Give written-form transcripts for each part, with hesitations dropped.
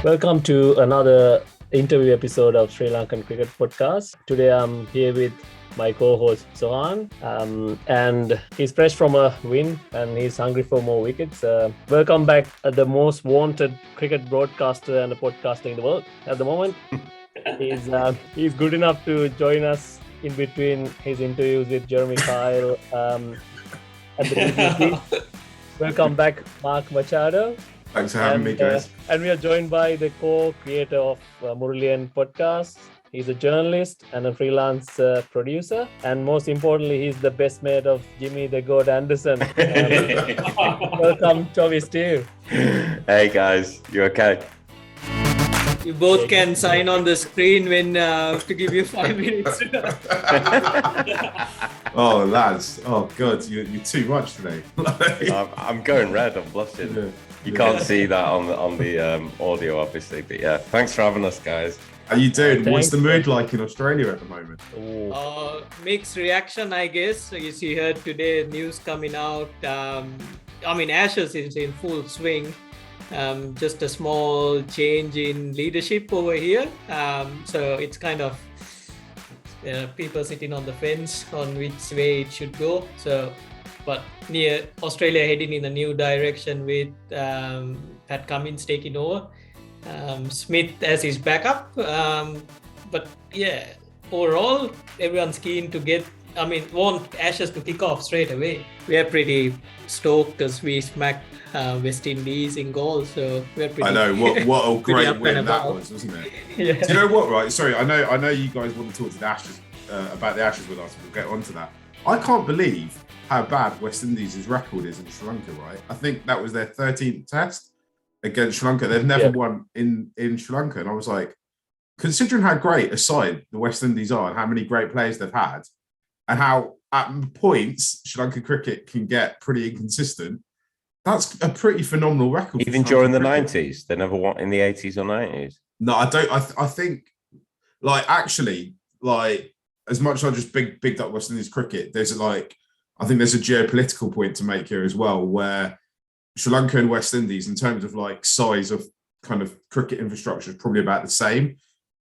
Welcome to another interview episode of Sri Lankan Cricket Podcast. Today I'm here with my co-host Sohan, and he's fresh from a win and he's hungry for more wickets. Welcome back, the most wanted cricket broadcaster and podcaster in the world at the moment. He's good enough to join us in between his interviews with Jeremy Kyle at the BBC. Welcome back, Mark Machado. Thanks for having me, guys. And we are joined by the co-creator of MURALI END podcast. He's a journalist and a freelance producer. And most importantly, he's the best mate of Jimmy the Goat Anderson. Welcome, Tommy Stewart. Hey, guys. You okay? You both can sign on the screen when to give you 5 minutes. Oh, lads. Oh, God. You're too much today. I'm going red. I'm blushing. Yeah. You can't see that on the audio, obviously. But yeah, thanks for having us, guys. How you doing? What's the mood like in Australia at the moment? Mixed reaction, I guess. As you heard today, news coming out. Ashes is in full swing. Just a small change in leadership over here. So it's kind of people sitting on the fence on which way it should go. But near Australia heading in a new direction with Pat Cummins taking over. Smith as his backup. But yeah, overall, everyone's keen to want Ashes to kick off straight away. We are pretty stoked because we smacked West Indies in goals, so we're pretty. I know what a great win that was, wasn't it? Yeah. Do you know what? Right, sorry, I know you guys want to talk to the Ashes about the Ashes with us. We'll get onto that. I can't believe how bad West Indies' record is in Sri Lanka. Right, I think that was their 13th test against Sri Lanka. They've never won in Sri Lanka, and I was like, considering how great a side the West Indies are and how many great players they've had, and how at points Sri Lankan cricket can get pretty inconsistent. That's a pretty phenomenal record. Even during the 90s, they never won in the 80s or 90s. No, I don't. I think, actually, as much as I just bigged up West Indies cricket, I think there's a geopolitical point to make here as well, where Sri Lanka and West Indies, in terms of size of kind of cricket infrastructure, is probably about the same.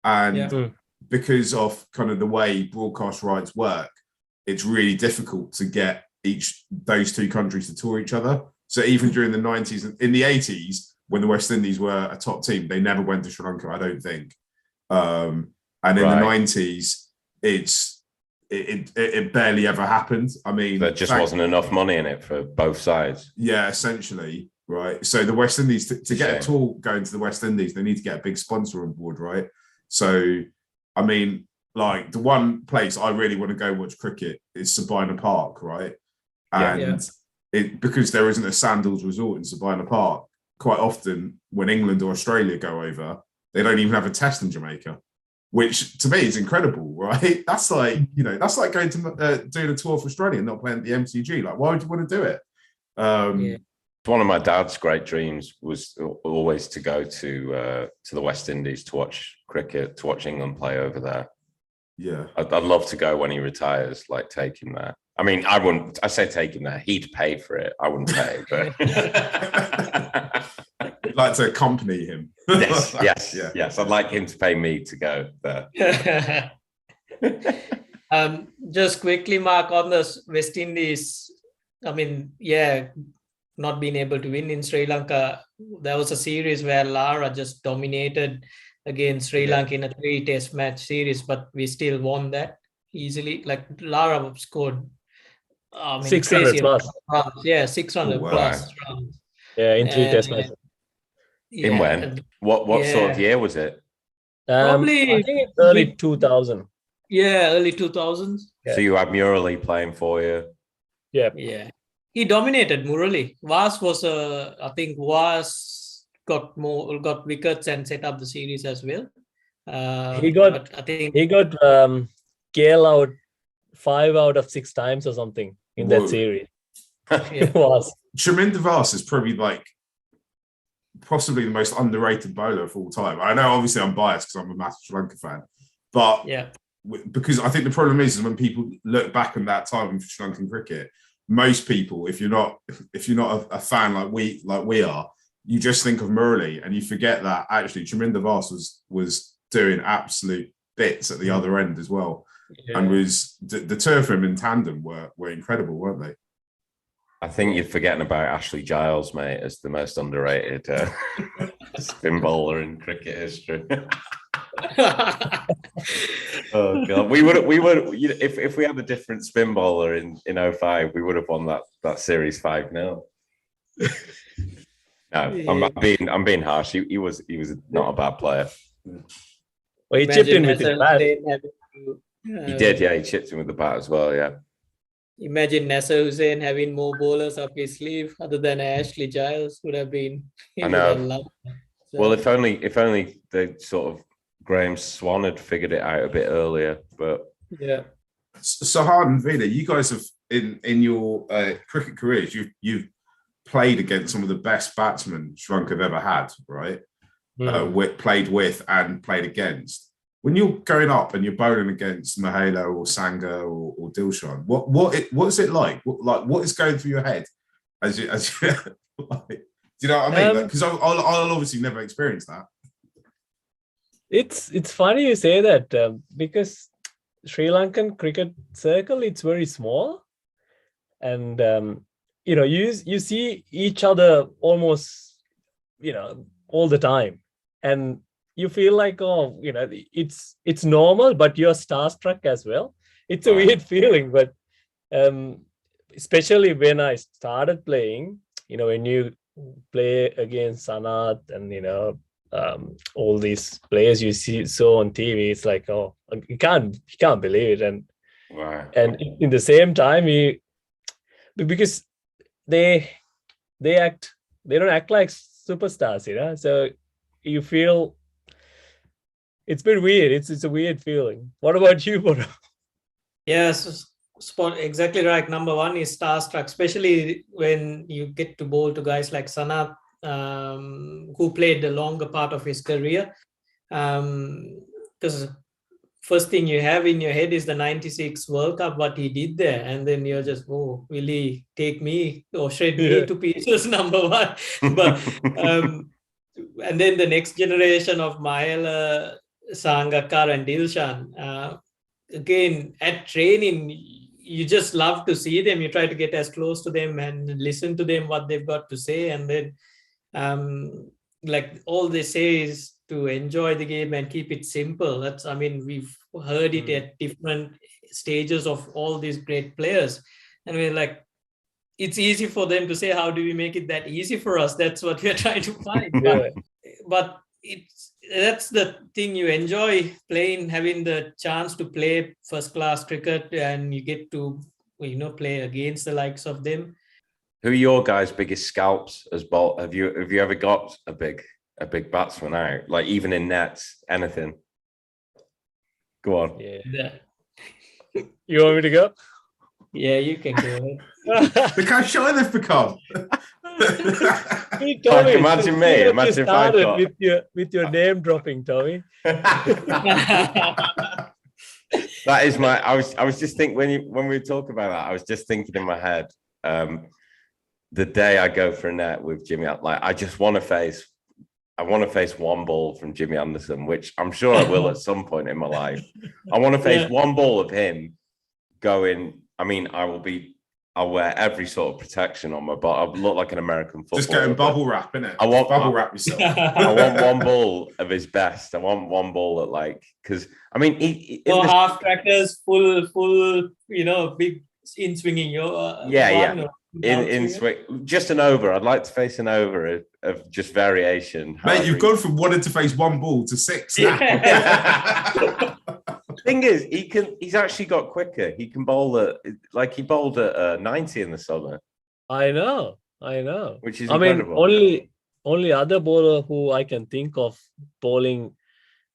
And because of kind of the way broadcast rights work, it's really difficult to get those two countries to tour each other. So even during the 90s and in the 80s, when the West Indies were a top team, they never went to Sri Lanka, I don't think. And in the 90s, it barely ever happened. I mean, there just wasn't enough money in it for both sides. Yeah, essentially, right? So the West Indies, to get a tour going to the West Indies, they need to get a big sponsor on board, right? So, I mean, the one place I really want to go watch cricket is Sabina Park, right? And because there isn't a Sandals resort in Sabina Park, quite often when England or Australia go over, they don't even have a test in Jamaica, which to me is incredible, right? That's going to doing a tour for Australia and not playing at the MCG. Why would you want to do it? One of my dad's great dreams was always to go to the West Indies to watch cricket, to watch England play over there. Yeah, I'd love to go when he retires, take him there. I mean, I wouldn't. I say take him there. He'd pay for it. I wouldn't pay, but I'd like to accompany him. Yes. I'd like him to pay me to go there. Just quickly, Mark, on the West Indies. I mean, not being able to win in Sri Lanka. There was a series where Lara just dominated against Sri Lanka in a 3-test match series, but we still won that easily. Lara scored 600 plus. Runs. Yeah, 600 plus runs. Yeah, in 3-test matches. In when? What sort of year was it? Probably, I think it's early 2000. Yeah, early 2000s. So you had Murali playing for you. Yeah. He dominated Murali. Vas got wickets and set up the series as well. He got Gale out 5 out of 6 times or something in that series. It was. Chaminda Vas is probably possibly the most underrated bowler of all time. I know obviously I'm biased because I'm a massive Sri Lanka fan, but because I think the problem is when people look back on that time in Sri Lankan cricket, most people, if you're not a fan like we are, you just think of Murali and you forget that actually Chaminda Vas was doing absolute bits at the other end as well. Yeah. And was the two of them in tandem were incredible, weren't they? I think you're forgetting about Ashley Giles, mate, as the most underrated spin bowler in cricket history. Oh god, we would if we had a different spin bowler in 05, we would have won that series 5-0. No, I'm being harsh. He was not a bad player. Well, he chipped in with his bat. He did, yeah. He chipped in with the bat as well, yeah. Imagine Nasser Hussain having more bowlers up his sleeve other than Ashley Giles would have been. I know. So, well, if only the sort of Graham Swan had figured it out a bit earlier, but yeah. Sahar and Vida, you guys have in your cricket careers, you've played against some of the best batsmen Sri Lanka have ever had, right? Played with and played against. When you're going up and you're bowling against Mahela or Sangha or Dilshan, what's it like? What is going through your head as you like, do you know what I mean? Because I'll obviously never experience that. It's funny you say that because Sri Lankan cricket circle, it's very small, and you see each other almost all the time, and you feel like, it's normal, but you're starstruck as well. It's a weird feeling, but especially when I started playing, when you play against Sanath and, all these players you saw on TV, it's like, oh, you can't believe it. And, and in the same time, because they don't act like superstars, so you feel, it's been weird. It's a weird feeling. What about you, Boro? Yes, spot exactly right. Number one is starstruck, especially when you get to bowl to guys like Sanath, who played the longer part of his career. Because first thing you have in your head is the 96 World Cup, what he did there. And then you're just, will he take me or shred me to pieces, number one. But and then the next generation of Mahela, Sangakkar and Dilshan, again at training, you just love to see them. You try to get as close to them and listen to them, what they've got to say. And then like all they say is to enjoy the game and keep it simple. We've heard it at different stages of all these great players, and we're like, it's easy for them to say, how do we make it that easy for us? That's what we're trying to find. But that's the thing, you enjoy playing, having the chance to play first class cricket, and you get to play against the likes of them. Who are your guys' biggest scalps as ball? Have you ever got a big batsman out, like even in nets, anything? Go on. Yeah. You want me to go? Yeah, you can go ahead. Look how shy they've become. Hey, Tommy, imagine me. Imagine if I got with your name dropping, Tommy. That is my. I was just thinking when we talk about that, I was just thinking in my head. The day I go for a net with Jimmy, like I want to face one ball from Jimmy Anderson, which I'm sure I will at some point in my life. I want to face one ball of him going. I'll wear every sort of protection on my body. I'll look like an American footballer. Just going bubble wrap, innit? I want bubble wrap yourself. I want one ball of his best. I want one ball that because half crackers, full, big in swinging. In swing, just an over. I'd like to face an over of just variation. Mate, you've gone from wanting to face one ball to 6 now. Thing is, he's actually got quicker. He can bowl he bowled at 90 in the summer. I know. Which is incredible. Only other bowler who I can think of bowling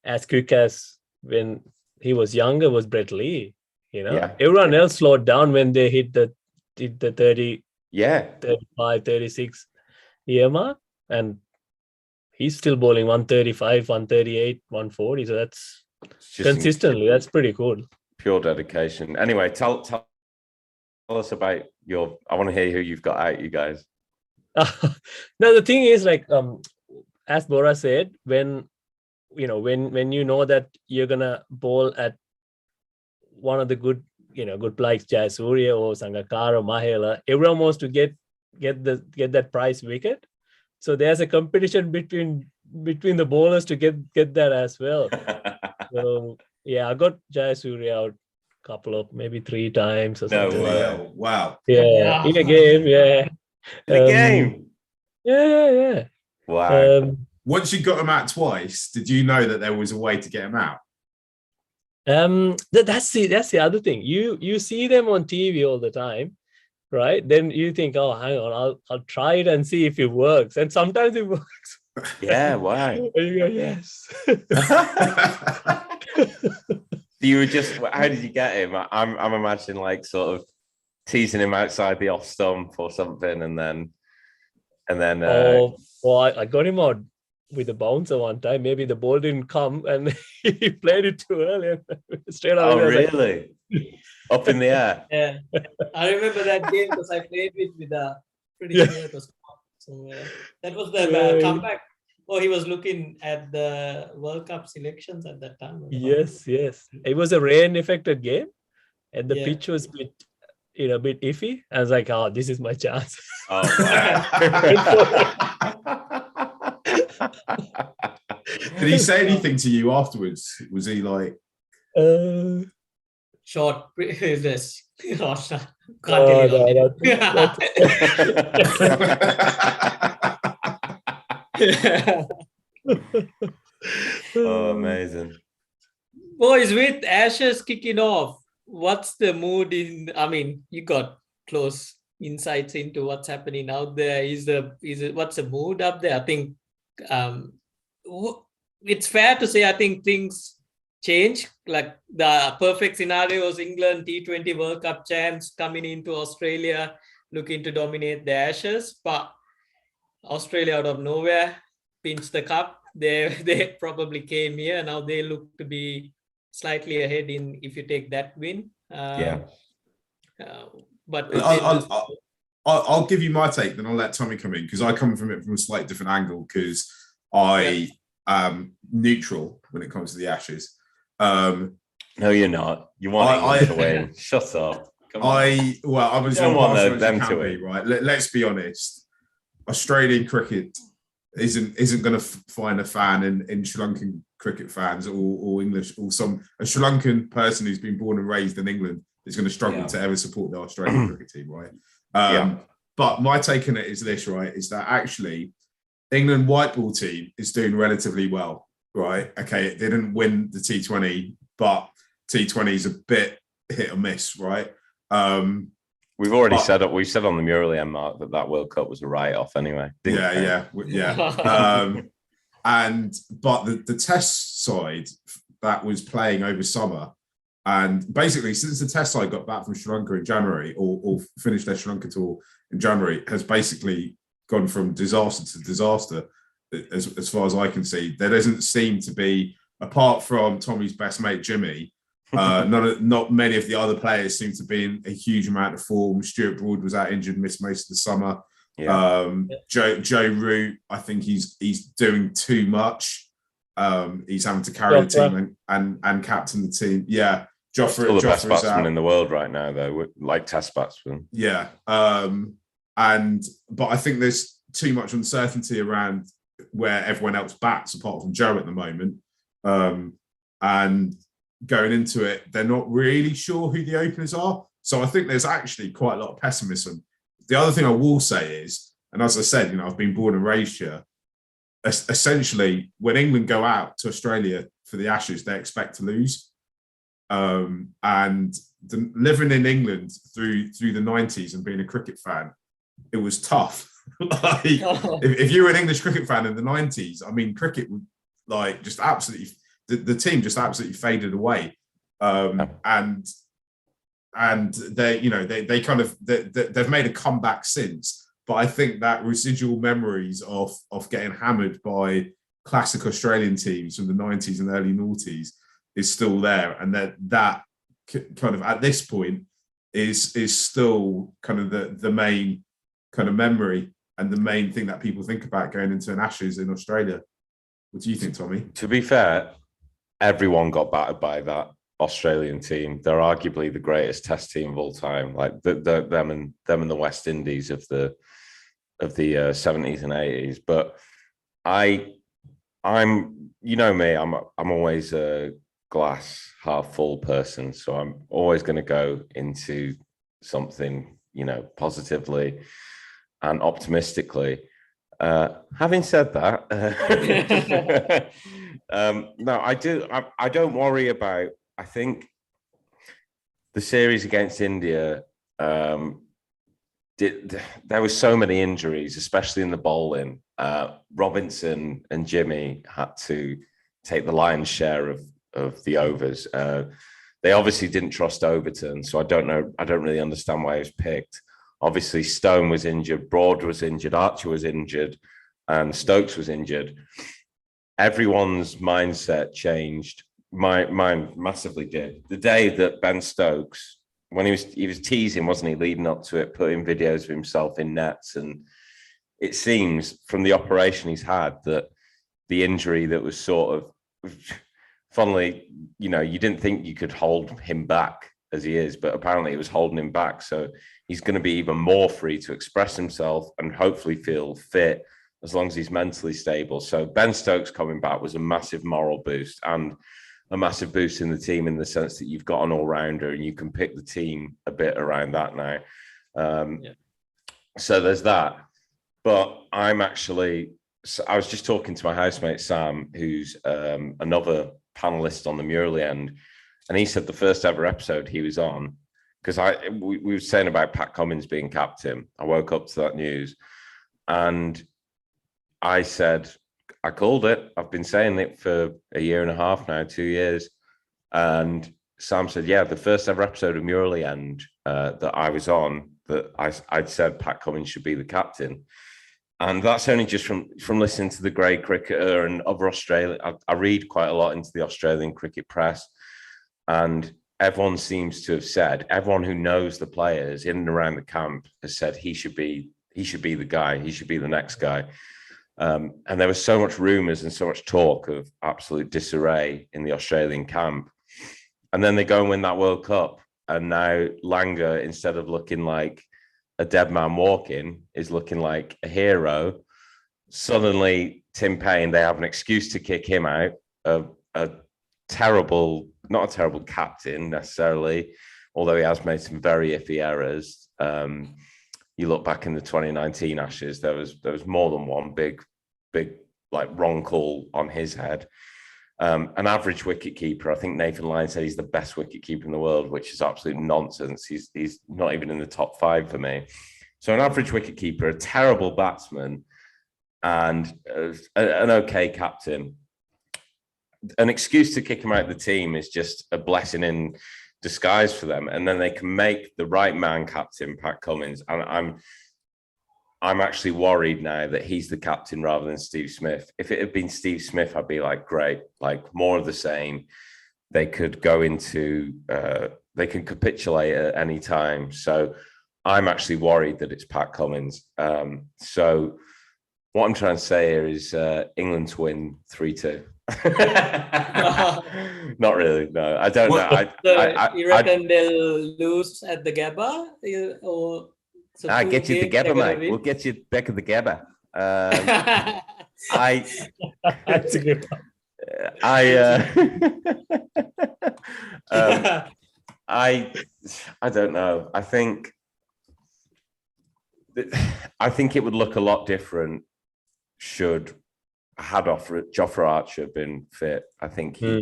as quick as when he was younger was Brett Lee. Everyone else slowed down when they hit the 30, 35, 36 year mark, and he's still bowling 135, 138, 140. So that's consistently. That's pretty cool. Pure dedication. Anyway, tell us about I want to hear who you've got out, you guys. No, the thing is like as Bora said, when you know that you're gonna bowl at one of the good players, Jayasuriya or Sangakkara or Mahela, everyone wants to get that prize wicket. So there's a competition between the bowlers to get that as well. So yeah, I got Jayasuriya out a couple of maybe 3 times or No something. way. Wow. Yeah, in a game, yeah. In a game. Yeah. Wow. Once you got him out twice, did you know that there was a way to get him out? That's the other thing. You see them on TV all the time, right? Then you think, oh, hang on, I'll try it and see if it works. And sometimes it works. Yeah, wow. And you go, yes. You were just, how did you get him? I'm imagining like sort of teasing him outside the off stump or something, and then I got him out with a bouncer one time. Maybe the ball didn't come and he played it too early and straight out. Oh, really? Up in the air. Yeah, I remember that game because I played with a pretty sure it was somewhere. That was the comeback. Oh, he was looking at the World Cup selections at that time. Yes. It was a rain-affected game, and the pitch was a bit iffy. I was like, oh, this is my chance. Oh, wow. Did he say anything to you afterwards? Was he like short? This. Oh, amazing. Boys, with Ashes kicking off, what's the mood in? I mean, you got close insights into what's happening out there. What's the mood up there? I think it's fair to say I think things change. Like the perfect scenario was England T20 World Cup champs coming into Australia looking to dominate the Ashes, but Australia out of nowhere pinched the cup. They probably came here. Now they look to be slightly ahead in if you take that win. But I'll give you my take, then I'll let Tommy come in because I come from it from a slightly different angle because I am neutral when it comes to the Ashes. No, you're not. You want England to win. Shut up. Come on. I was don't want them to win, right? Let's be honest. Australian cricket isn't going to find a fan in Sri Lankan cricket fans or English or a Sri Lankan person who's been born and raised in England is going to struggle to ever support the Australian cricket team, right? But my take on it is this, right? Is that actually England white ball team is doing relatively well, right? Okay, they didn't win the T20, but T20 is a bit hit or miss, right? We've already said on the MURALI END, Mark, that World Cup was a write-off anyway. Yeah. But the test side that was playing over summer, and basically since the test side got back from Sri Lanka in January or finished their Sri Lanka tour in January, has basically gone from disaster to disaster as far as I can see. There doesn't seem to be, apart from Tommy's best mate Jimmy, not many of the other players seem to be in a huge amount of form. Stuart Broad was out injured, missed most of the summer. Joe Root, I think he's doing too much. He's having to carry the team and captain the team. Yeah, Still the best batsman in the world right now, though, like test batsman. Yeah, but I think there's too much uncertainty around where everyone else bats apart from Joe at the moment, and going into it, they're not really sure who the openers are. So I think there's actually quite a lot of pessimism. The other thing I will say is, and as I said, I've been born and raised here. Essentially, when England go out to Australia for the Ashes, they expect to lose. And living in England through the 90s and being a cricket fan, it was tough. If you were an English cricket fan in the 90s, I mean, cricket would just absolutely. The team just absolutely faded away, and they kind of they've made a comeback since. But I think that residual memories of getting hammered by classic Australian teams from the 90s and early noughties is still there, and that kind of at this point is still kind of the main kind of memory. and the main thing that people think about going into an Ashes in Australia. What do you think, Tommy? To be fair, everyone got battered by that Australian team. They're arguably the greatest Test team of all time. Like them and the West Indies of the 70s and 80s. But I'm you know me, I'm always a glass half full person, so I'm always going to go into something, positively and optimistically. Having said that, no, I don't worry about. I think the series against India, there were so many injuries, especially in the bowling. Robinson and Jimmy had to take the lion's share of the overs. They obviously didn't trust Overton, so I don't really understand why he was picked. Obviously, Stone was injured, Broad was injured, Archer was injured, and Stokes was injured. Everyone's mindset changed. Mine massively did. The day that Ben Stokes, when he was teasing, wasn't he, leading up to it, putting videos of himself in nets, and it seems from the operation he's had that the injury that was sort of, funnily, you didn't think you could hold him back as he is, but apparently it was holding him back. So he's going to be even more free to express himself and hopefully feel fit as long as he's mentally stable. So Ben Stokes coming back was a massive moral boost and a massive boost in the team, in the sense that you've got an all-rounder and you can pick the team a bit around that now. So there's that. But I was just talking to my housemate, Sam, who's another panelist on the MURALI End. And he said the first ever episode he was on, because we were saying about Pat Cummins being captain. I woke up to that news and I said, I called it. I've been saying it for a year and a half now, 2 years. And Sam said, yeah, the first ever episode of MURALI End that I was on, that I'd said Pat Cummins should be the captain. And that's only just from listening to The Grey Cricketer and other Australian. I read quite a lot into the Australian cricket press, and everyone seems to have said, everyone who knows the players in and around the camp has said he should be the guy. He should be the next guy. And there was so much rumours and so much talk of absolute disarray in the Australian camp. And then they go and win that World Cup. And now Langer, instead of looking like a dead man walking, is looking like a hero. Suddenly, Tim Payne, they have an excuse to kick him out. Not a terrible captain necessarily, although he has made some very iffy errors. You look back in the 2019 Ashes, there was more than one big like wrong call on his head. An average wicketkeeper, I think Nathan Lyon said he's the best wicketkeeper in the world, which is absolute nonsense. He's not even in the top 5 for me. So an average wicketkeeper, a terrible batsman, and an okay captain. An excuse to kick him out of the team is just a blessing in disguise for them, and then they can make the right man captain, Pat Cummins. And I'm actually worried now that he's the captain rather than Steve Smith. If it had been Steve Smith, I'd be like, great, like more of the same. They could go into, they can capitulate at any time. So I'm actually worried that it's Pat Cummins. So what I'm trying to say here is England to win 3-2. Not really, no. I don't know. You reckon they'll lose at the Gabba? Or get you the Gabba, mate. We'll get you back at the Gabba. That's a good one. I don't know. I think it would look a lot different should Jofra Archer been fit. I think he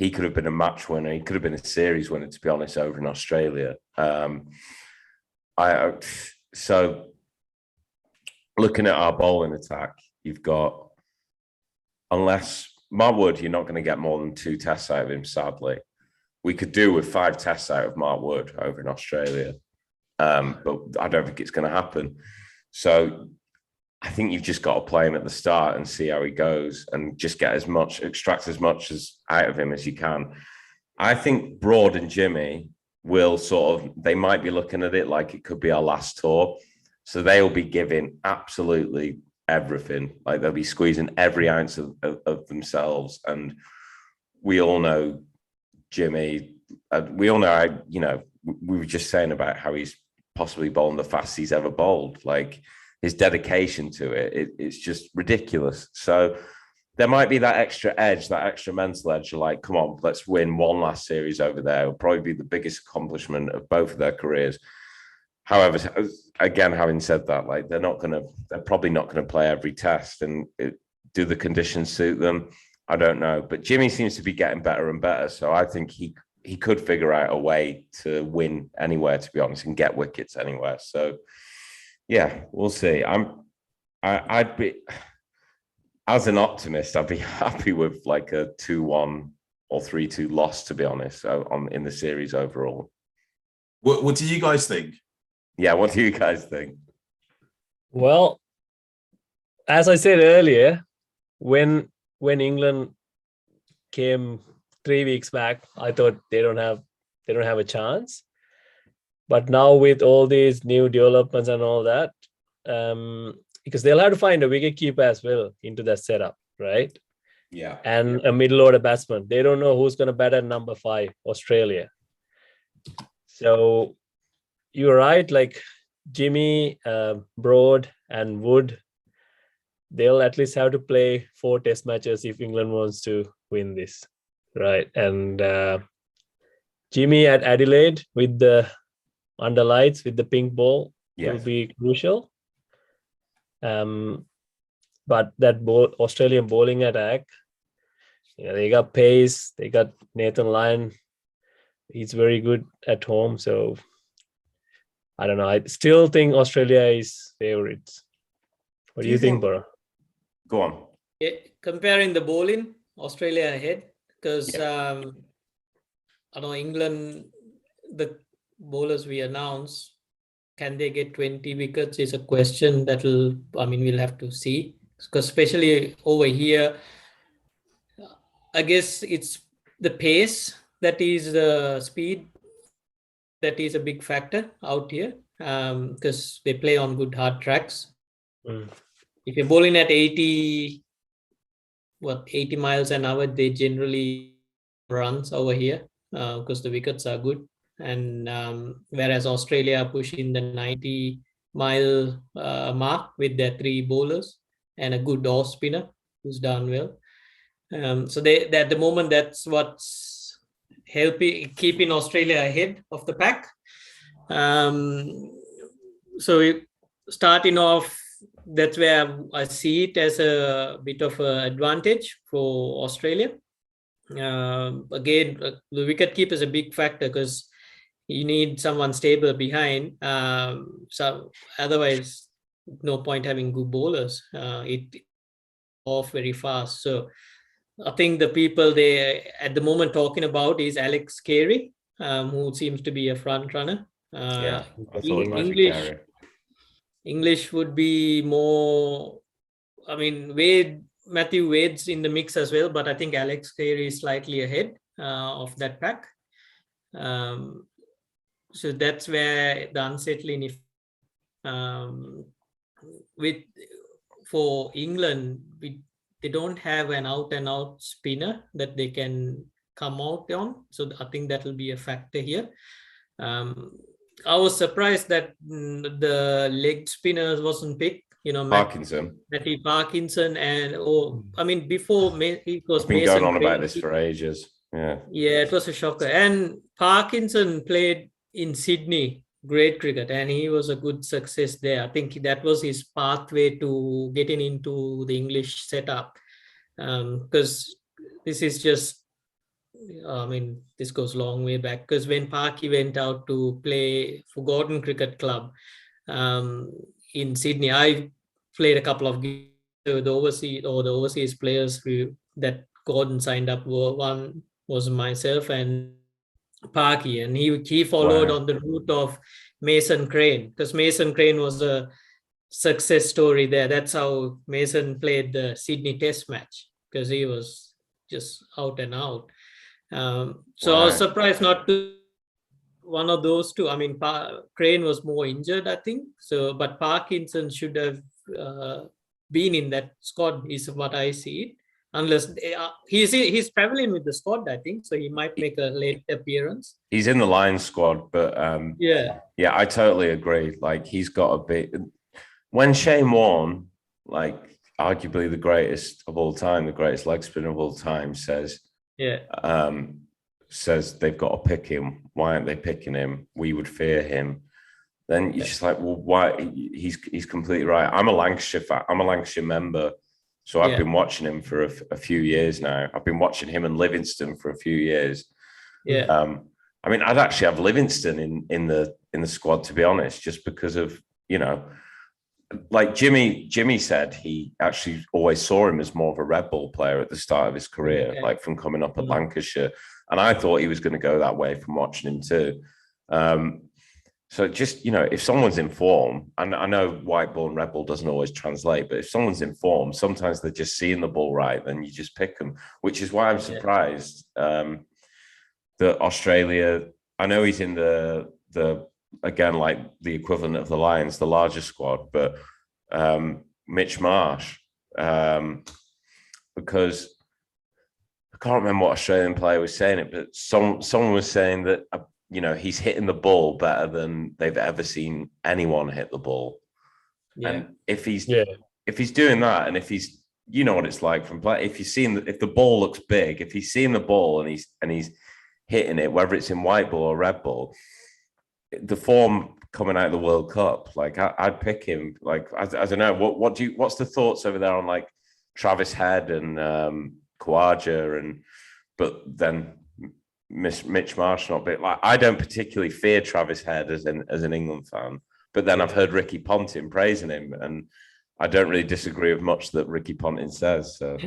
could have been a match winner. He could have been a series winner, to be honest, over in Australia. So looking at our bowling attack, you've got, unless Mark Wood, you're not going to get more than 2 tests out of him, sadly. We could do with 5 tests out of Mark Wood over in Australia. But I don't think it's going to happen. So I think you've just got to play him at the start and see how he goes and just extract as much out of him as you can. I think Broad and Jimmy will they might be looking at it like it could be our last tour. So they'll be giving absolutely everything. Like they'll be squeezing every ounce of themselves. And we all know Jimmy, we all know, we were just saying about how he's possibly bowling the fastest he's ever bowled. Like his dedication to it's just ridiculous. So there might be that extra edge, that extra mental edge. Like, come on, let's win one last series over there. It'll probably be the biggest accomplishment of both of their careers. However, again, having said that, like they're probably not going to play every test. And do the conditions suit them? I don't know. But Jimmy seems to be getting better and better. So I think he could figure out a way to win anywhere, to be honest, and get wickets anywhere. So yeah, we'll see. I'd be, as an optimist, I'd be happy with like a 2-1 or 3-2 loss, to be honest, in the series overall. What do you guys think? Yeah, what do you guys think? Well, as I said earlier, when England came 3 weeks back, I thought they don't have a chance. But now with all these new developments and all that, because they'll have to find a wicket keeper as well into that setup, right? Yeah. And a middle order batsman. They don't know who's going to bat at number 5, Australia. So you're right, like Jimmy, Broad and Wood, they'll at least have to play 4 test matches if England wants to win this, right? And Jimmy at Adelaide with the underlights, with the pink ball, will be crucial. But that Australian bowling attack, they got pace, they got Nathan Lyon. He's very good at home, so I don't know. I still think Australia is favourites. What do you think, Bora? Go on. Yeah, comparing the bowling, Australia ahead, because I know England, the bowlers we announced, can they get 20 wickets is a question we'll have to see. Because especially over here, I guess it's the pace that is the speed that is a big factor out here, because they play on good hard tracks. If you're bowling at 80 miles an hour, they generally runs over here because the wickets are good. And whereas Australia are pushing the 90-mile mark with their 3 bowlers and a good off spinner who's done well. So they at the moment, that's what's keeping Australia ahead of the pack. So starting off, that's where I see it as a bit of an advantage for Australia. Again, the wicket keeper is a big factor because you need someone stable behind. So otherwise, no point having good bowlers. It off very fast. So I think the people they at the moment talking about is Alex Carey, who seems to be a front runner. I thought it might be Carey. English would be more. I mean, Matthew Wade's in the mix as well, but I think Alex Carey is slightly ahead of that pack. So that's where the unsettling for England, they don't have an out-and-out spinner that they can come out on. So I think that will be a factor here. I was surprised that the leg spinners wasn't picked. Matty Parkinson before it was. I've been Mason going on Crane. about this for ages. Yeah, it was a shocker. And Parkinson played in Sydney, great cricket, and he was a good success there. I think that was his pathway to getting into the English setup, because this is just. This goes a long way back, because when Parky went out to play for Gordon Cricket Club in Sydney, I played a couple of games with the overseas players that Gordon signed up. One was myself and Parky, and he followed on the route of Mason Crane, because Mason Crane was a success story there. That's how Mason played the Sydney Test match, because he was just out and out. I was surprised not to one of those two. I mean, Crane was more injured, I think. So, but Parkinson should have been in that squad, is what I see. Unless he's traveling with the squad, I think. So he might make a late appearance. He's in the Lions squad, but yeah, I totally agree. Like he's got a bit. When Shane Warne, like arguably the greatest of all time, the greatest leg spinner of all time, says they've got to pick him. Why aren't they picking him? We would fear him. Then you're just like, well, why? He's completely right. I'm a Lancashire fan. I'm a Lancashire member, so I've been watching him for a few years now. I've been watching him and Livingston for a few years. Yeah. I mean, I'd actually have Livingston in the squad, to be honest, just because of, you know, like Jimmy said, he actually always saw him as more of a Red Bull player at the start of his career, like from coming up at Lancashire. And I thought he was going to go that way from watching him too. So just, you know, if someone's in form, and I know white ball and red ball doesn't always translate, but if someone's in form, sometimes they're just seeing the ball right, then you just pick them, which is why I'm surprised that Australia, I know he's in the again, like the equivalent of the Lions, the larger squad, but Mitch Marsh, because I can't remember what Australian player was saying it, but someone was saying that, you know, he's hitting the ball better than they've ever seen anyone hit the ball. Yeah. And if he's doing that, and if he's, you know what it's like from play, if the ball looks big, if he's seeing the ball and he's hitting it, whether it's in white ball or red ball, the form coming out of the World Cup, like I'd pick him. Like I don't know, what's the thoughts over there on like Travis Head and Khawaja, but then Mitch Marsh not bit like, I don't particularly fear Travis Head as an England fan, but then I've heard Ricky Ponting praising him, and I don't really disagree with much that Ricky Ponting says. So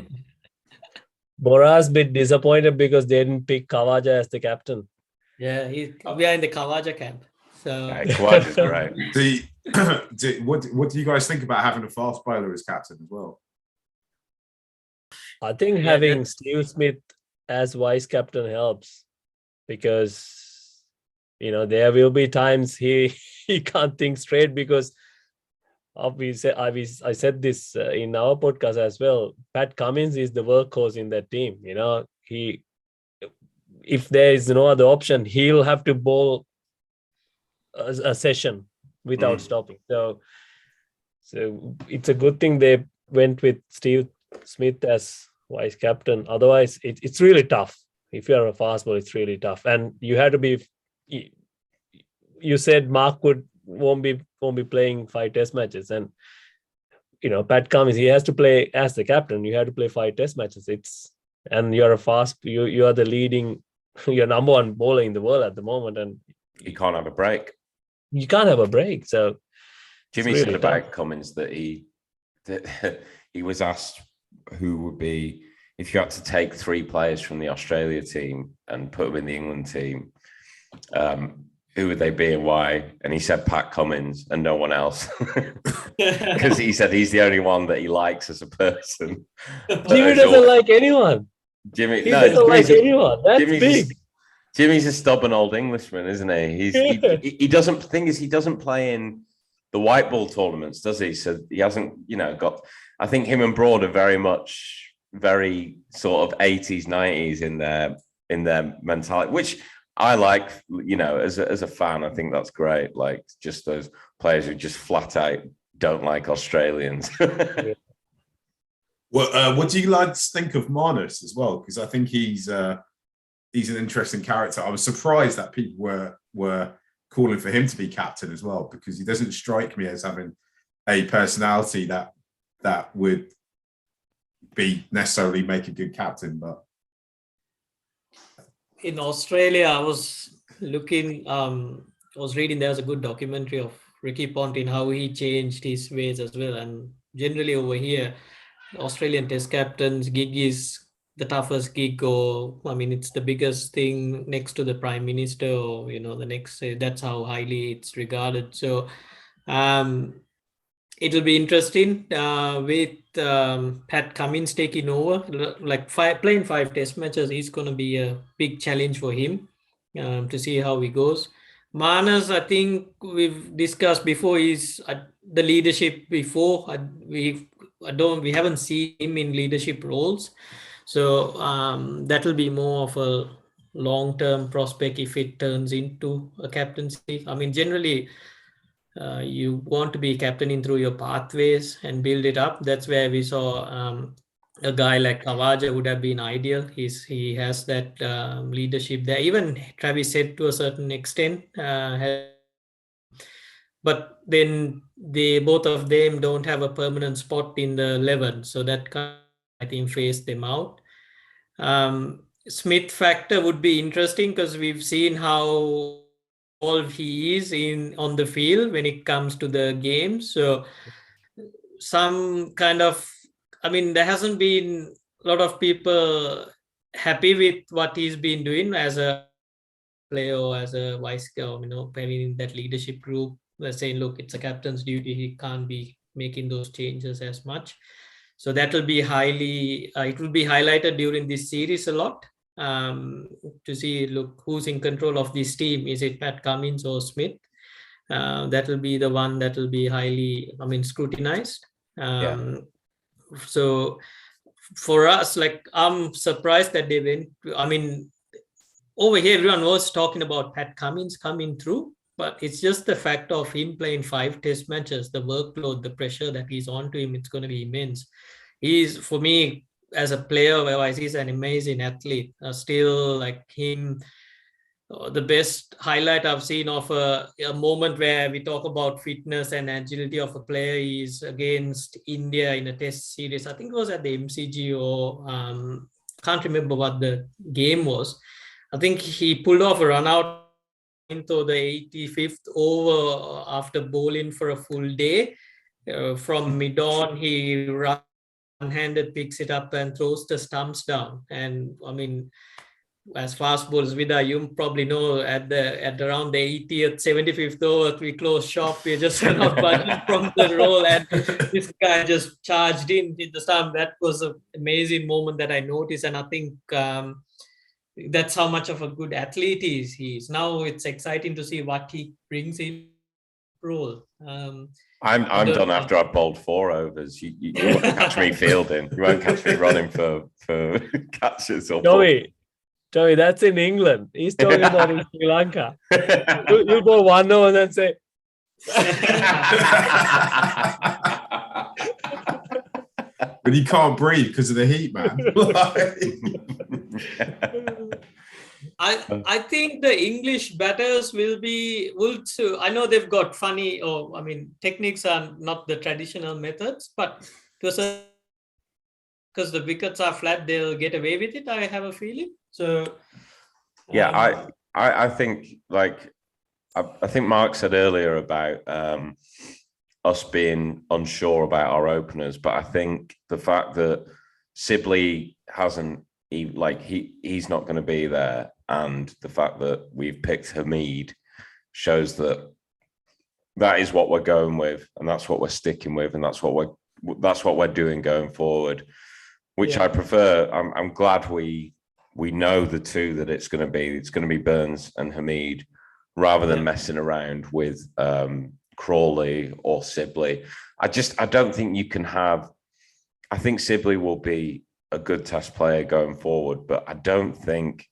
Bora's a bit disappointed because they didn't pick Khawaja as the captain. Yeah, we are in the Khawaja camp. So Khawaja's great. What do you guys think about having a fast bowler as captain as well? I think having Steve Smith as vice captain helps, because, you know, there will be times he can't think straight, because obviously I said this in our podcast as well. Pat Cummins is the workhorse in that team. You know, if there is no other option, he'll have to bowl a session without stopping. So it's a good thing they went with Steve Smith as vice captain. Otherwise, it's really tough. If you're a fast bowler, it's really tough, and you had to be. You said Mark won't be playing 5 Test matches, and you know Pat Cummins, he has to play as the captain. You have to play 5 Test matches. And you're a fast. You are the leading. You're number 1 bowler in the world at the moment, and you can't have a break. You can't have a break. So Jimmy said about Cummins that he was asked who would be, if you had to take 3 players from the Australia team and put them in the England team, who would they be and why? And he said Pat Cummins and no one else, because he said he's the only one that he likes as a person. Jimmy doesn't like anyone. Jimmy doesn't like anyone. That's big. Jimmy's a stubborn old Englishman, isn't he? He doesn't. The thing is, he doesn't play in the white ball tournaments, does he? So he hasn't, you know, got. I think him and Broad are very sort of 80s, 90s in their mentality, which I like. You know, as a fan, I think that's great. Like just those players who just flat out don't like Australians. Well, what do you lads think of Marnus as well? Because I think he's an interesting character. I was surprised that people were calling for him to be captain as well, because he doesn't strike me as having a personality that would be necessarily make a good captain. But in Australia, I was looking, I was reading, there was a good documentary of Ricky Ponting, how he changed his ways as well. And generally over here, Australian Test captain's gig is the toughest gig, or I mean, it's the biggest thing next to the Prime Minister, or you know, the next. That's how highly it's regarded. So, it'll be interesting with Pat Cummins taking over. Like playing 5 Test matches is going to be a big challenge for him to see how he goes. Manas, I think we've discussed before, is the leadership before. We haven't seen him in leadership roles, so that will be more of a long-term prospect if it turns into a captaincy. I mean, generally, you want to be captaining through your pathways and build it up. That's where we saw a guy like Kavaja would have been ideal. He has that leadership there. Even Travis said to a certain extent, but then they both of them don't have a permanent spot in the 11, so that kind of, I think, phased them out. Smith factor would be interesting because we've seen how involved he is in on the field when it comes to the game. So some kind of, I mean, there hasn't been a lot of people happy with what he's been doing as a player or as a vice, having in that leadership group. They're saying, look, it's a captain's duty. He can't be making those changes as much. So that will be it will be highlighted during this series a lot, to see, look, who's in control of this team. Is it Pat Cummins or Smith? That will be the one that will be highly, scrutinized. So for us, like, I'm surprised that they went. Over here, everyone was talking about Pat Cummins coming through, but it's just the fact of him playing 5 test matches, the workload, the pressure that he's on to him, it's going to be immense. He's, for me, as a player, otherwise, he's an amazing athlete. Still, like him, the best highlight I've seen of a moment where we talk about fitness and agility of a player is against India in a test series. I think it was at the MCG, or can't remember what the game was. I think he pulled off a run out into the 85th over after bowling for a full day. From mid-on, he one-handed picks it up and throws the stumps down. And as fast bowlers, Vida, you probably know, at around the 80th, 75th over, we closed shop. We just not budging from the roll, and this guy just charged in, hit the stump. That was an amazing moment that I noticed, and I think that's how much of a good athlete he is. Now it's exciting to see what he brings in role. I'm done after I've bowled 4 overs. You won't catch me fielding. You won't catch me running for catches or Tommy, that's in England. He's talking about in Sri Lanka. You bowl 1 over and then say. But you can't breathe because of the heat, man. I think the English batters will. I know they've got funny, techniques are not the traditional methods, but because the wickets are flat, they'll get away with it, I have a feeling. So yeah, I think, like, I think Mark said earlier about us being unsure about our openers, but I think the fact that Sibley hasn't, he's not going to be there, and the fact that we've picked Hamid shows that is what we're going with, and that's what we're sticking with, and that's what we're doing going forward, which I prefer. I'm glad we know the two that it's going to be Burns and Hamid, rather than messing around with Crawley or Sibley. I don't think you can have. I think Sibley will be a good test player going forward, but I don't think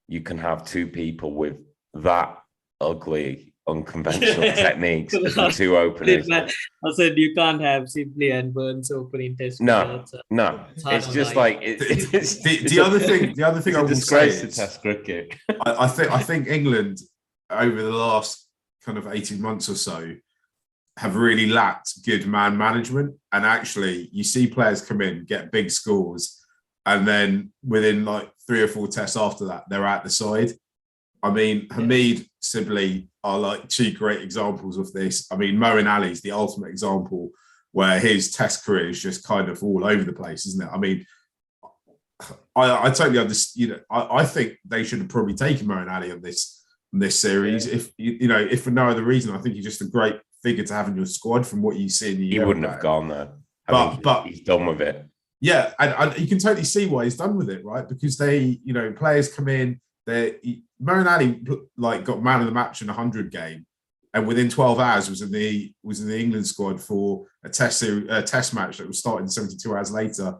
you can have 2 people with that ugly, unconventional techniques as the 2 openers. I said you can't have Sibley and Burns opening test. No. It's just like it's the other thing I will say is test cricket. I think England over the last kind of 18 months or so have really lacked good man management, and actually you see players come in, get big scores, and then within like 3 or 4 tests after that, they're out the side. Hamid, Sibley are like 2 great examples of this. Moeen Ali's the ultimate example, where his test career is just kind of all over the place, isn't it? I totally understand. I think they should have probably taken Moeen Ali on this series. Yeah. If for no other reason, I think he's just a great figure to have in your squad from what you see in the He wouldn't have gone though. But he's done with it. Yeah, and you can totally see why he's done with it, right? Because players come in, MURALI like got man of the match in a 100 game, and within 12 hours was in the England squad for a test match that was starting 72 hours later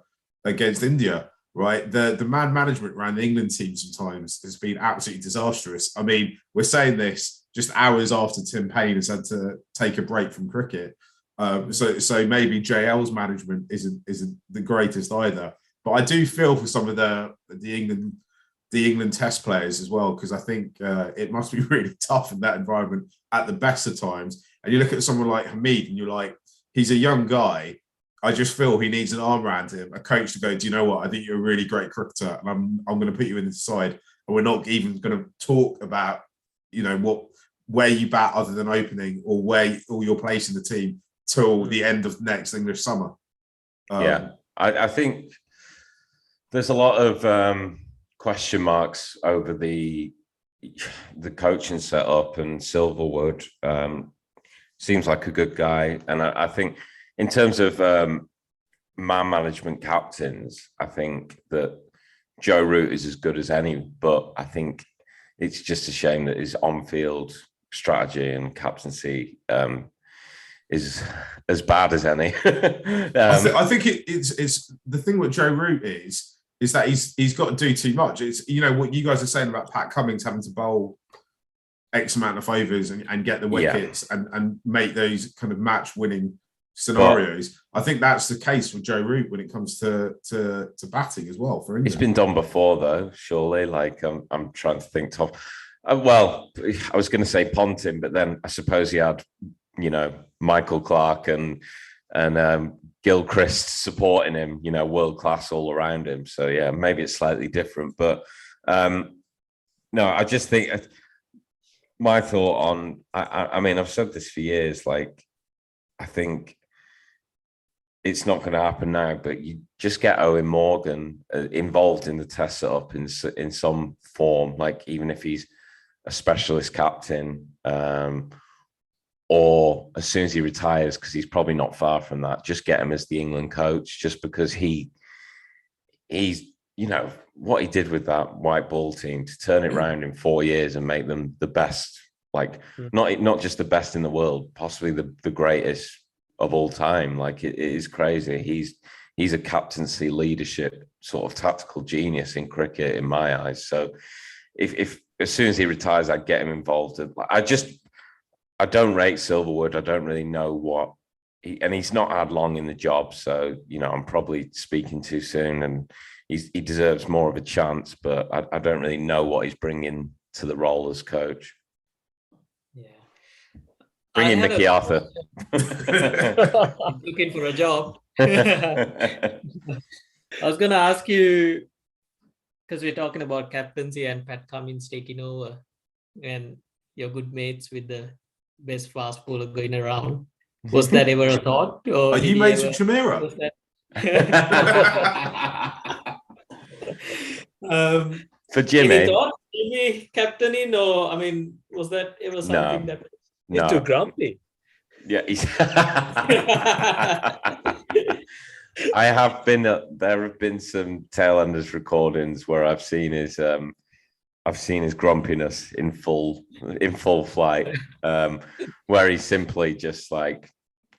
against India. Right, the man management around the England team sometimes has been absolutely disastrous. I mean, we're saying this just hours after Tim Payne has had to take a break from cricket. So maybe JL's management isn't the greatest either. But I do feel for some of the England Test players as well, because I think it must be really tough in that environment at the best of times. And you look at someone like Hamid, and you're like, he's a young guy. I just feel he needs an arm around him, a coach to go, do you know what? I think you're a really great cricketer, and I'm going to put you in the side, and we're not even going to talk about, where you bat other than opening or your place in the team till the end of next English summer. I think there's a lot of question marks over the coaching setup, and Silverwood seems like a good guy, and I think. In terms of man management captains, I think that Joe Root is as good as any, but I think it's just a shame that his on-field strategy and captaincy is as bad as any. I think it's the thing with Joe Root is that he's got to do too much. It's what you guys are saying about Pat Cummins having to bowl X amount of overs and get the wickets and make those kind of match-winning scenarios. I think that's the case with Joe Root when it comes to batting as well for England. It's been done before though, surely. Like I'm trying to think top. Well, I was going to say Ponting, but then I suppose he had Michael Clarke and Gilchrist supporting him, world class all around him. So yeah, maybe it's slightly different, but no, I just think my thought on. I mean, I've said this for years. Like, I think. It's not going to happen now, but you just get Owen Morgan involved in the test setup in some form, like even if he's a specialist captain, or as soon as he retires, because he's probably not far from that, just get him as the England coach, just because he's what he did with that white ball team to turn it around in 4 years and make them the best, like not just the best in the world, possibly the greatest of all time. Like it is crazy. He's a captaincy, leadership, sort of tactical genius in cricket in my eyes. So if as soon as he retires, I'd get him involved. I don't rate Silverwood. I don't really know and he's not had long in the job. So, I'm probably speaking too soon, and he deserves more of a chance, but I don't really know what he's bringing to the role as coach. Bring in Mickey Arthur. Looking for a job. I was going to ask you, because we're talking about captaincy and Pat Cummins taking over, and you're good mates with the best fast bowler going around. Was that ever a thought? Or are you mates with Shamira? For Jimmy? Any thought, Jimmy captaining? Or, I mean, was that ever something that... He's too grumpy. Yeah, I have been. There have been some Tailenders recordings where I've seen his grumpiness in full flight, where he's simply just like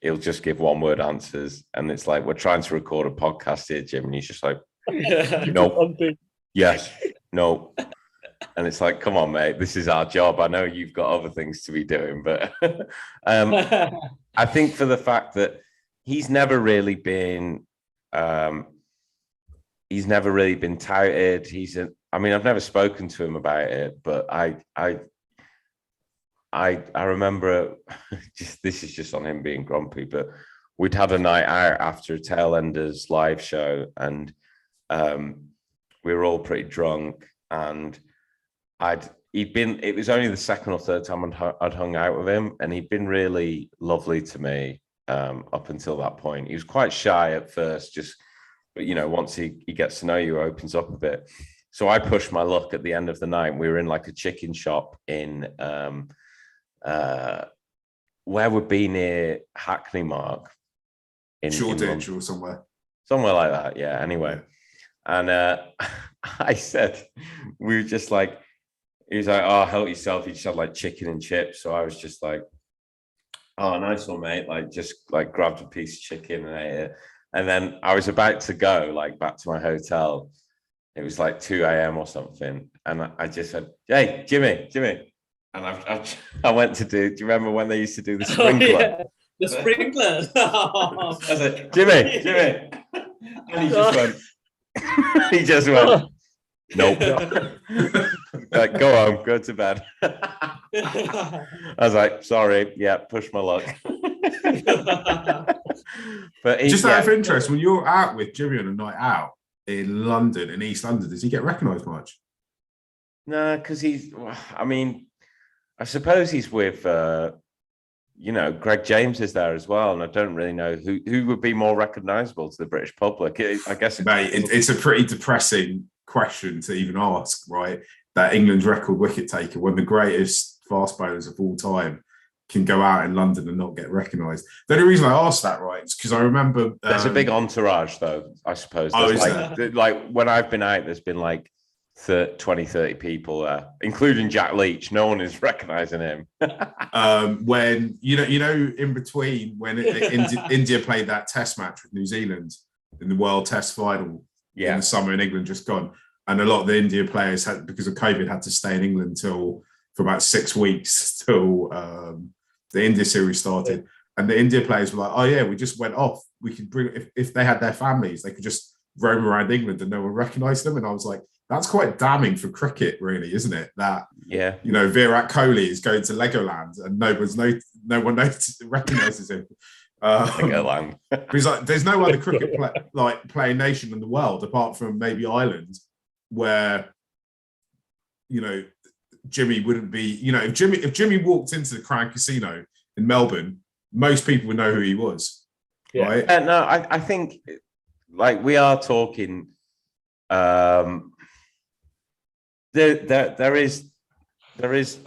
he'll just give one word answers, and it's like, we're trying to record a podcast here, Jim, and he's just like, no, yes, no. And it's like, come on, mate, this is our job. I know you've got other things to be doing, but I think for the fact that he's never really been touted. I mean, I've never spoken to him about it, but I remember this is just on him being grumpy, but we'd had a night out after a Tailenders live show, and we were all pretty drunk, and it was only the second or third time I'd hung out with him, and he'd been really lovely to me up until that point. He was quite shy at first, but once he gets to know you, opens up a bit. So I pushed my luck at the end of the night. We were in like a chicken shop in where would be near Hackney, Mark, in Shoreditch or somewhere like that. Yeah. Anyway, and I said, we were just like, he was like, "Oh, help yourself." He just had like chicken and chips. So I was just like, "Oh, nice one, mate." Like just like grabbed a piece of chicken and ate it. And then I was about to go like back to my hotel. It was like 2 a.m. or something. And I just said, "Hey, Jimmy. And I went to do you remember when they used to do the sprinkler? Oh, yeah. The sprinkler. I said, Jimmy. And he just went, nope. Like, go home, go to bed. I was like, sorry, yeah, push my luck. But just out of interest, when you're out with Jimmy on a night out in London, in East London, does he get recognised much? No, because I suppose he's with Greg James is there as well, and I don't really know who would be more recognisable to the British public. I guess it's a pretty depressing question to even ask, right? That England's record wicket taker, one of the greatest fast bowlers of all time, can go out in London and not get recognised. The only reason I asked that, right, is because I remember there's a big entourage, though. I suppose. Like when I've been out, there's been like 20-30 people there, including Jack Leach. No one is recognising him. When in between when India played that Test match with New Zealand in the World Test final in the summer in England just gone, and a lot of the India players had, because of COVID, had to stay in England for about 6 weeks till the India series started. And the India players were like, "Oh yeah, we just went off. We could bring if they had their families, they could just roam around England and no one recognised them." And I was like, that's quite damning for cricket, really, isn't it? That Virat Kohli is going to Legoland and no one recognises him. Legoland. Because like, there's no other cricket playing nation in the world apart from maybe Ireland, where Jimmy wouldn't be. If Jimmy walked into the Crown Casino in Melbourne, most people would know who he was. Yeah. Right? No, I think like we are talking. There is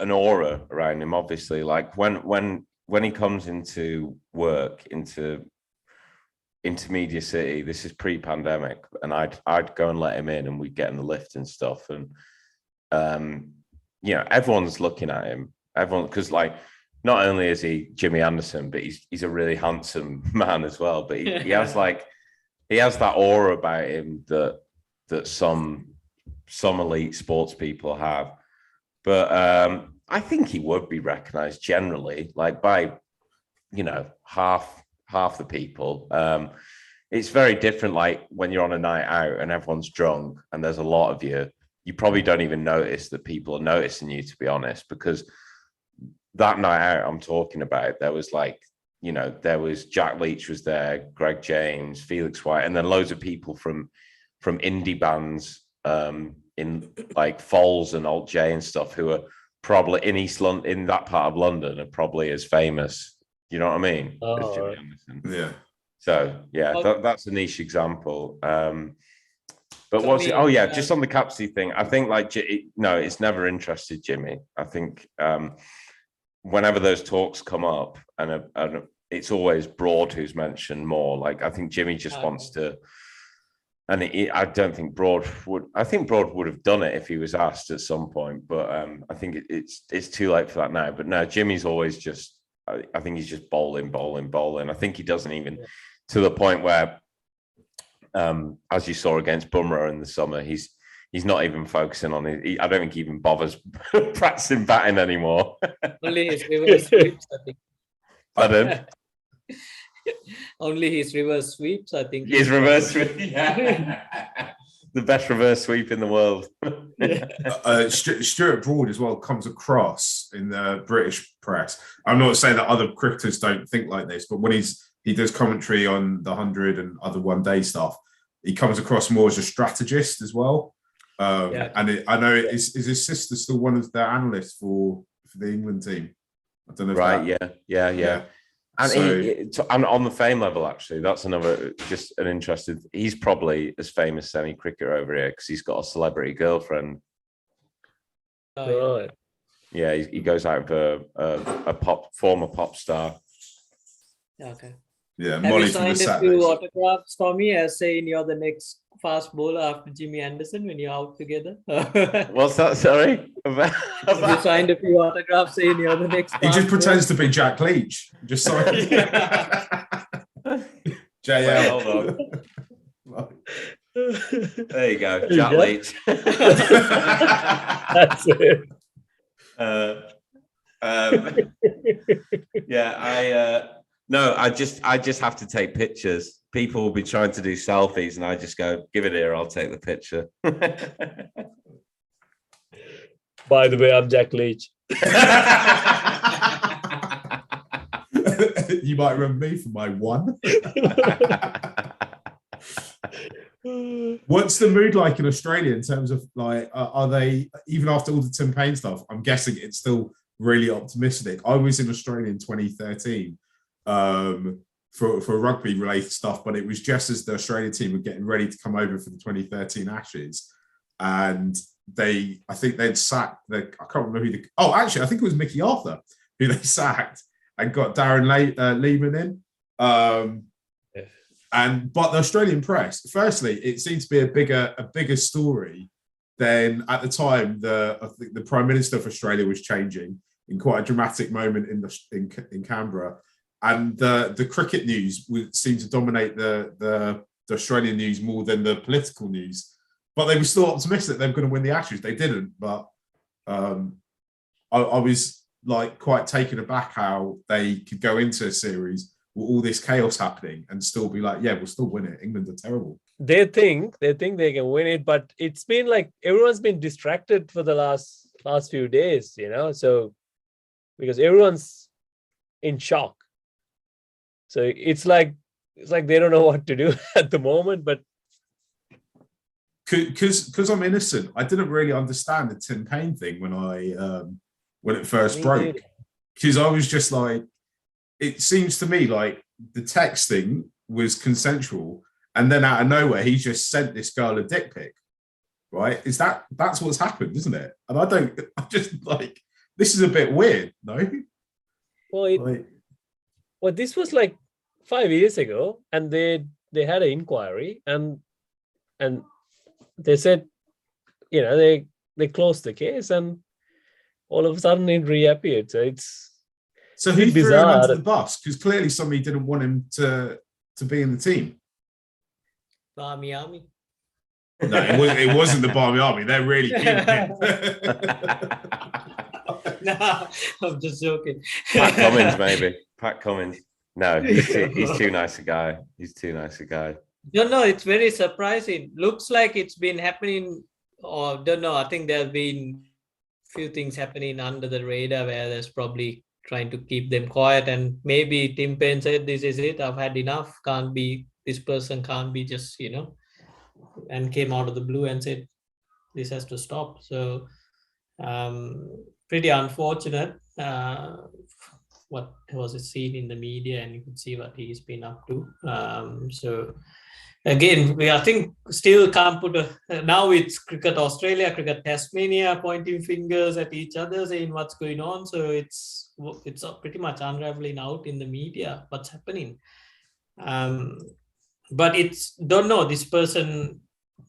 an aura around him, obviously. Like when he comes into work into Media City, this is pre-pandemic, and I'd go and let him in, and we'd get in the lift and stuff, and everyone's looking at him. Everyone, because like not only is he Jimmy Anderson, but he's a really handsome man as well. But he has that aura about him that some elite sports people have. But I think he would be recognized generally, like by half the people. It's very different, like when you're on a night out and everyone's drunk and there's a lot of you probably don't even notice that people are noticing you, to be honest, because that night out I'm talking about, there was like, there was Jack Leach was there, Greg James, Felix White, and then loads of people from indie bands in like Foals and Alt J and stuff, who are probably in East London, in that part of London, are probably as famous. You know what I mean? As Jimmy Anderson. Yeah. So that's a niche example. But what's it? Oh yeah, just on the captaincy thing, I think like it's never interested Jimmy. I think whenever those talks come up, and it's always Broad who's mentioned more. Like I think Jimmy just wants to. And I don't think Broad would. I think Broad would have done it if he was asked at some point. But I think it's too late for that now. But no, Jimmy's always just. I think he's just bowling. I think he doesn't even to the point where, as you saw against Bumrah in the summer, he's not even focusing on it. I don't think he even bothers practicing batting anymore. Only his reverse sweeps, I think. Pardon? Only his reverse sweeps, I think. His reverse sweep, the best reverse sweep in the world. Stuart Broad as well comes across in the British press. I'm not saying that other cricketers don't think like this, but when he does commentary on the 100 and other one-day stuff, he comes across more as a strategist as well. And I know is his sister still one of the analysts for the England team? I don't know. Right? Yeah. And and on the fame level, actually, that's another just an interesting. He's probably as famous as any cricketer over here because he's got a celebrity girlfriend. Right. Yeah, he goes out with a former pop star. Okay. Yeah, Have Molly you from the signed a few autographs for me? As saying you're the next fast bowler after Jimmy Anderson when you're out together? What's that? Sorry. You signed a few autographs saying you're the next. He just pretends to be Jack Leach. Just signed. JL. Hold on. There you go, There you Jack go. Leach. That's it. Yeah, I just have to take pictures. People will be trying to do selfies, and I just go, "Give it here, I'll take the picture." By the way, I'm Jack Leach. You might remember me for my one. What's the mood like in Australia in terms of like, are they, even after all the Tim Payne stuff, I'm guessing it's still really optimistic. I was in Australia in 2013 for rugby related stuff, but it was just as the Australia team were getting ready to come over for the 2013 Ashes. And I think they'd sacked I can't remember who I think it was Mickey Arthur who they sacked and got Darren Lehman in. But the Australian press, firstly, it seemed to be a bigger story than at the time. I think the Prime Minister of Australia was changing in quite a dramatic moment in Canberra, and the cricket news seemed to dominate the Australian news more than the political news. But they were still optimistic they were going to win the Ashes. They didn't, but I was like quite taken aback how they could go into a series with all this chaos happening and still be like, yeah, we'll still win it. England are terrible. They think they can win it, but it's been like everyone's been distracted for the last few days, so because everyone's in shock. So it's like they don't know what to do at the moment, but because I'm innocent, I didn't really understand the Tim Payne thing when it first broke. Because I was just like, it seems to me like the texting was consensual, and then out of nowhere he just sent this girl a dick pic, right? That's what's happened, isn't it? And I'm just like, this is a bit weird, no? Well, this was like 5 years ago, and they had an inquiry, and they said, they closed the case, and all of a sudden it reappeared. So who threw him under the bus? Because clearly somebody didn't want him to be in the team. Barmy Army. No, it wasn't the Barmy Army. They're really keen on him. Nah, I'm just joking. Pat Cummins, maybe. Pat Cummins. No, he's too nice a guy. He's too nice a guy. No, it's very surprising. Looks like it's been happening, or don't know. I think there have been few things happening under the radar where there's probably trying to keep them quiet, and maybe Tim Payne said, "This is it. I've had enough. This person can't be just, and came out of the blue and said, this has to stop." So, pretty unfortunate. What was it seen in the media, and you could see what he's been up to. So again, I think still can't put now it's Cricket Australia, Cricket Tasmania pointing fingers at each other saying what's going on. So it's pretty much unraveling out in the media what's happening. But it's, don't know this person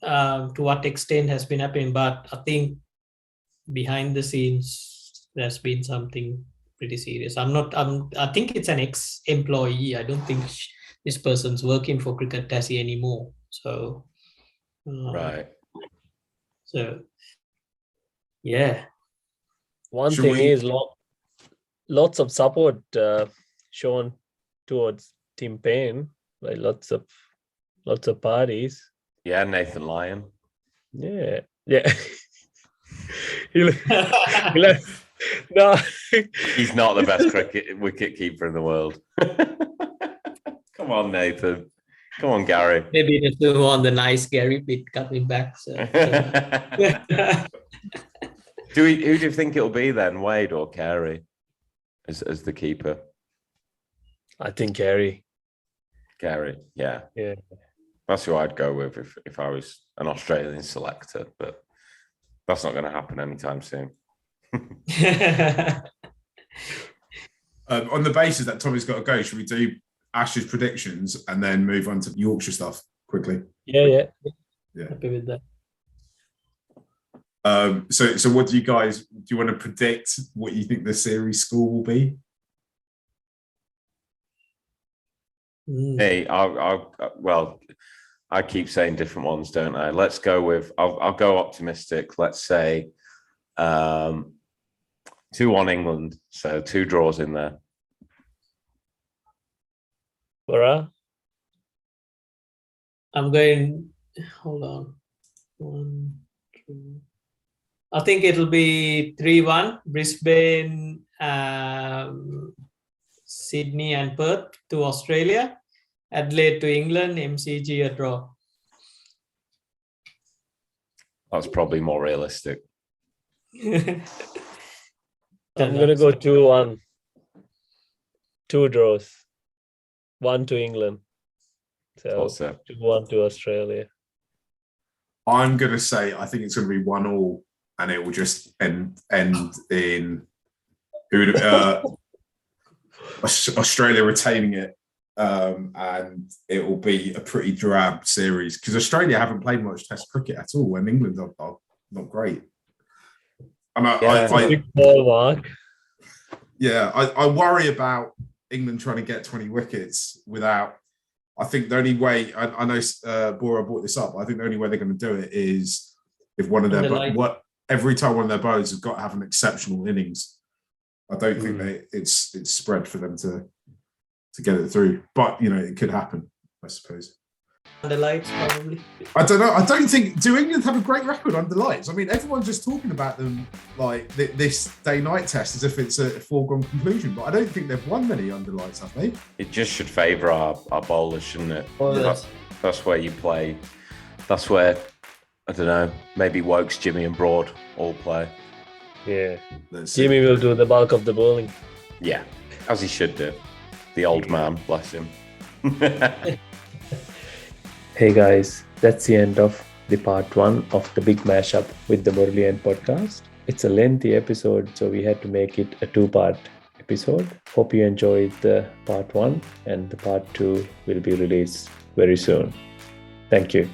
to what extent has been happening, but I think behind the scenes there's been something pretty serious. I think it's an ex-employee. I don't think this person's working for Cricket Tassie anymore. So Right. So yeah. One thing is lots of support shown towards Tim Payne, like lots of parties. Yeah, Nathan Lyon. Yeah. No, he's not the best wicket keeper in the world. Come on, Nathan. Come on, Gary. Maybe just move on the nice Gary bit coming back. So. Who do you think it'll be then, Wade or Carey, as the keeper? I think Carey. Carey, yeah. That's who I'd go with if I was an Australian selector, but that's not going to happen anytime soon. On the basis that Tommy's got to go, should we do Ashes predictions and then move on to Yorkshire stuff quickly? Yeah. Happy with that. So what do you want to predict what you think the series score will be? Hey, I keep saying different ones, don't I? Let's go with, I'll go optimistic. Let's say 2-1 England. So 2 draws in there. Laura? I'm going, hold on. 1, 2. I think it'll be 3-1. Brisbane, Sydney and Perth to Australia. Adelaide to England, MCG a draw. That's probably more realistic. I'm going to go 2-1. 2 draws. 1 to England. So 2-1 to Australia. I'm going to say I think it's going to be 1-1, and it will just end in Australia retaining it, and it will be a pretty drab series because Australia haven't played much Test cricket at all, and England are not great. Big ball, Mark. Yeah, I worry about England trying to get 20 wickets without. I think the only way I know Bora brought this up. I think the only way they're going to do it is if one of their every time one of their bowlers has got to have an exceptional innings. I don't think it's spread for them to get it through, but it could happen, I suppose. Under lights, probably. I don't know. I don't think. Do England have a great record under lights? I mean, everyone's just talking about them like this day-night test as if it's a foregone conclusion, but I don't think they've won many under lights, have they? It just should favour our bowlers, shouldn't it? Bowlers. That's where you play. That's where, I don't know, maybe Wokes, Jimmy and Broad all play. Yeah. Jimmy will do the bulk of the bowling. Yeah, as he should do. The old man, bless him. Hey guys, that's the end of the part 1 of the big mashup with the MURALI END podcast. It's a lengthy episode, so we had to make it a 2-part episode. Hope you enjoyed the part 1, and the part 2 will be released very soon. Thank you.